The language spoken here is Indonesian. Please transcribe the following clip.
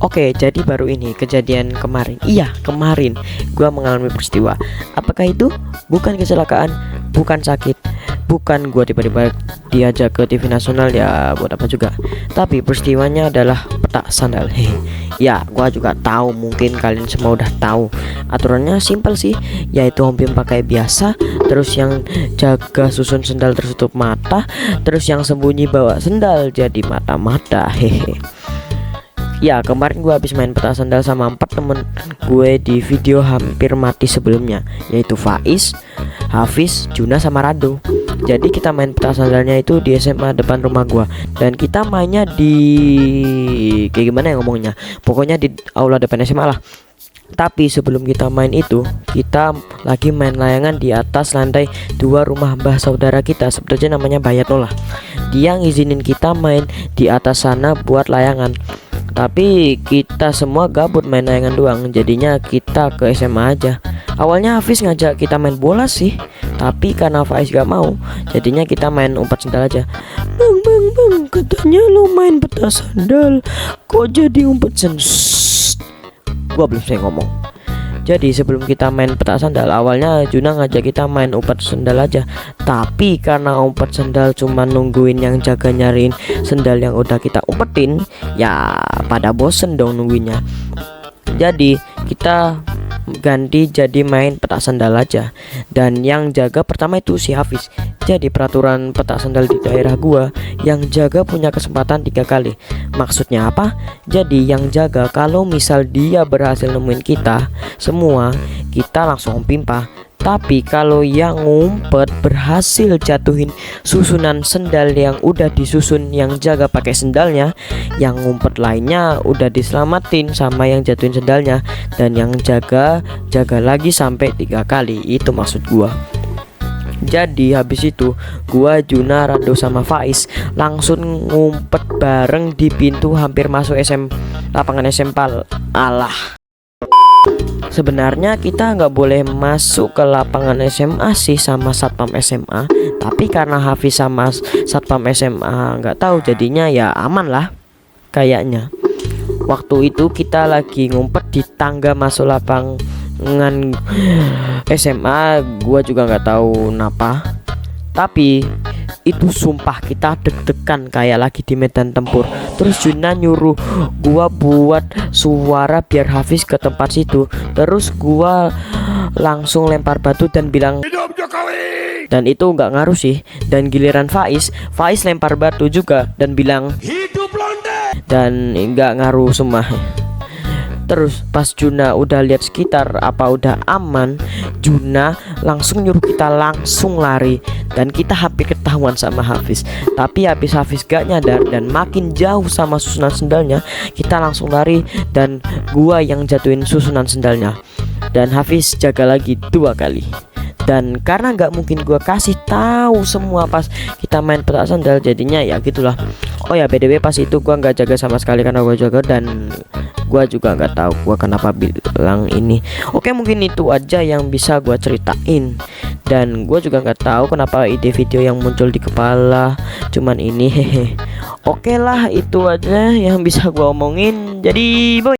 Oke, jadi baru ini kejadian kemarin. Iya, kemarin gua mengalami peristiwa. Apakah itu bukan kecelakaan, bukan sakit, bukan gua tiba-tiba diajak ke TV nasional, ya buat apa juga. Tapi peristiwanya adalah petak sandal. Hehe. Ya, gua juga tahu, mungkin kalian semua udah tahu. Aturannya simpel sih, yaitu hobi pakai biasa, terus yang jaga susun sendal tertutup mata, terus yang sembunyi bawa sendal jadi mata-mata. Hehe. Ya, kemarin gue habis main peta sandal sama 4 temen gue di video hampir mati sebelumnya, yaitu Faiz, Hafiz, Juna, sama Rado. Jadi kita main peta sandalnya itu di SMA depan rumah gue. Dan kita mainnya di kayak gimana ya ngomongnya, pokoknya di aula depan SMA lah. Tapi sebelum kita main itu, kita lagi main layangan di atas lantai 2 rumah mbah saudara kita, sebetulnya namanya Bayatullah. Dia ngizinin kita main di atas sana buat layangan. Tapi kita semua gabut main layangan doang, jadinya kita ke SMA aja. Awalnya Hafiz ngajak kita main bola sih, tapi karena Faiz gak mau, jadinya kita main umpat sendal aja. Bang, katanya lo main peta sandal, kok jadi umpat sendal? Gua belum selesai ngomong. Jadi sebelum kita main peta sandal, awalnya Juna ngajak kita main umpat sendal aja. Tapi karena umpat sendal cuma nungguin yang jaga nyariin sendal yang udah kita umpetin, ya pada bosen dong nungguinnya. Jadi kita ganti jadi main peta sandal aja. Dan yang jaga pertama itu si Hafiz. Jadi peraturan peta sandal di daerah gua, yang jaga punya kesempatan 3 kali. Maksudnya apa? Jadi yang jaga kalau misal dia berhasil nemuin kita semua, kita langsung pimpah. Tapi kalau yang ngumpet berhasil jatuhin susunan sendal yang udah disusun yang jaga pakai sendalnya, yang ngumpet lainnya udah diselamatin sama yang jatuhin sendalnya. Dan yang jaga lagi sampai 3 kali. Itu maksud gua. Jadi habis itu gua, Juna, Rado, sama Faiz langsung ngumpet bareng di pintu hampir masuk lapangan SMP. Alah, sebenarnya kita nggak boleh masuk ke lapangan SMA sih sama satpam SMA. Tapi karena Hafiz sama satpam SMA nggak tahu, jadinya ya aman lah kayaknya. Waktu itu kita lagi ngumpet di tangga masuk lapangan SMA, gua juga nggak tahu kenapa. Tapi itu sumpah kita deg-degan kayak lagi di medan tempur. Terus Juna nyuruh gua buat suara biar Hafiz ke tempat situ. Terus gua langsung lempar batu dan bilang hidup Jokowi. Dan itu nggak ngaruh sih. Dan giliran Faiz lempar batu juga dan bilang hidup Londe. Dan nggak ngaruh semua. Terus pas Juna udah lihat sekitar apa udah aman, Juna langsung nyuruh kita langsung lari. Dan kita hampir ketahuan sama Hafiz. Tapi habis Hafiz gak nyadar dan makin jauh sama susunan sendalnya, kita langsung lari dan gua yang jatuhin susunan sendalnya. Dan Hafiz jaga lagi 2 kali. Dan karena nggak mungkin gua kasih tahu semua pas kita main peta sandal, jadinya ya gitulah. Oh ya, BTW pas itu gua nggak jaga sama sekali karena gua jaga, dan gua juga nggak tahu gua kenapa bilang ini. Oke, mungkin itu aja yang bisa gua ceritain. Dan gua juga nggak tahu kenapa ide video yang muncul di kepala cuman ini. Hehe. Oke lah, itu aja yang bisa gua omongin. Jadi boy.